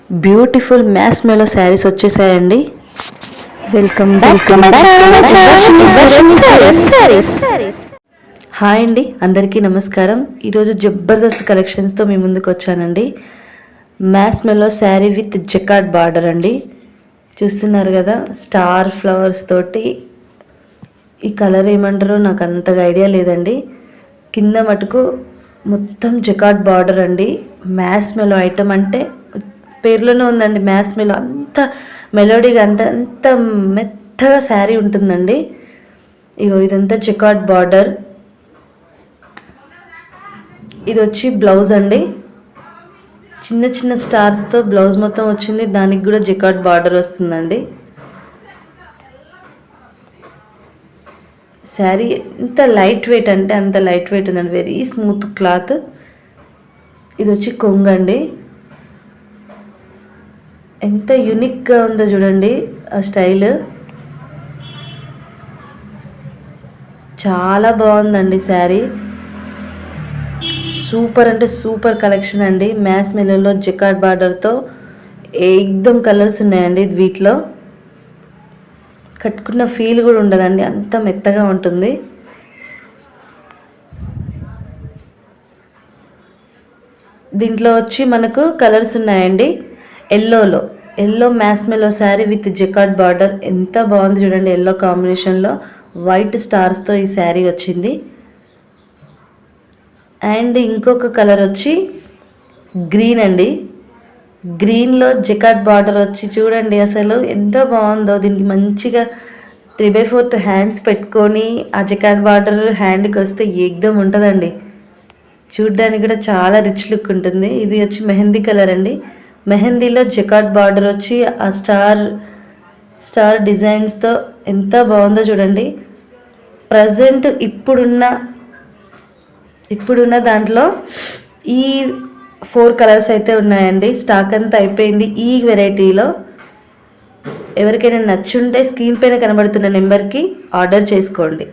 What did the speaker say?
Beautiful మ్యాస్ మెలో శారీస్ వచ్చేసాయండి. Welcome back. హాయ్ అండి, అందరికీ నమస్కారం. ఈరోజు జబర్దస్త్ కలెక్షన్స్తో మీ ముందుకు వచ్చానండి. మ్యాస్ మెలో శారీ విత్ జకార్డ్ బార్డర్ అండి. చూస్తున్నారు కదా, స్టార్ ఫ్లవర్స్ తోటి. ఈ కలర్ ఏమంటారో నాకు అంతగా ఐడియా లేదండి. కింద మటుకు మొత్తం జకార్డ్ బార్డర్ అండి. మ్యాస్ మెలో ఐటమ్ అంటే పేర్లోనే ఉందండి, మ్యాస్ మెలో. అంత మెలోడీగా అంటే అంత మెత్తగా శారీ ఉంటుందండి. ఇగో ఇదంతా జకార్డ్ బార్డర్. ఇది వచ్చి బ్లౌజ్ అండి. చిన్న చిన్న స్టార్స్తో బ్లౌజ్ మొత్తం వచ్చింది. దానికి కూడా జకార్డ్ బార్డర్ వస్తుందండి. శారీ ఎంత లైట్ వెయిట్ అంటే అంత లైట్ వెయిట్ ఉందండి. Very smooth cloth. ఇది వచ్చి కొంగండి. ఎంత యూనిక్గా ఉందో చూడండి ఆ స్టైల్. చాలా బాగుందండి శారీ. సూపర్ అంటే సూపర్ కలెక్షన్ అండి. మ్యాస్ మెలోలో జకార్డ్ బార్డర్తో ఏకదం కలర్స్ ఉన్నాయండి. వీటిలో కట్టుకున్న ఫీల్ కూడా ఉండదండి, అంత మెత్తగా ఉంటుంది. దీంట్లో వచ్చి మనకు కలర్స్ ఉన్నాయండి. ఎల్లో మ్యాస్ మెలో శారీ విత్ జకార్డ్ బార్డర్. ఎంత బాగుంది చూడండి. ఎల్లో కాంబినేషన్లో వైట్ స్టార్స్తో ఈ శారీ వచ్చింది. అండ్ ఇంకొక కలర్ వచ్చి గ్రీన్ అండి. గ్రీన్లో జకార్డ్ బార్డర్ వచ్చి చూడండి అసలు ఎంత బాగుందో. దీనికి మంచిగా 3/4 హ్యాండ్స్ పెట్టుకొని ఆ జకార్డ్ బార్డర్ హ్యాండ్కి వస్తే ఏకదం ఉంటుందండి. చూడ్డానికి కూడా చాలా రిచ్ లుక్ ఉంటుంది. ఇది వచ్చి మెహందీ కలర్ అండి. మెహందీలో జకార్డ్ బార్డర్ వచ్చి ఆ స్టార్ డిజైన్స్తో ఎంత బాగుందో చూడండి. ప్రజెంట్ ఇప్పుడున్న దాంట్లో ఈ 4 కలర్స్ అయితే ఉన్నాయండి. స్టాక్ అంతా అయిపోయింది ఈ వెరైటీలో. ఎవరికైనా నచ్చుంటే స్క్రీన్ పైన కనబడుతున్న నెంబర్కి ఆర్డర్ చేసుకోండి.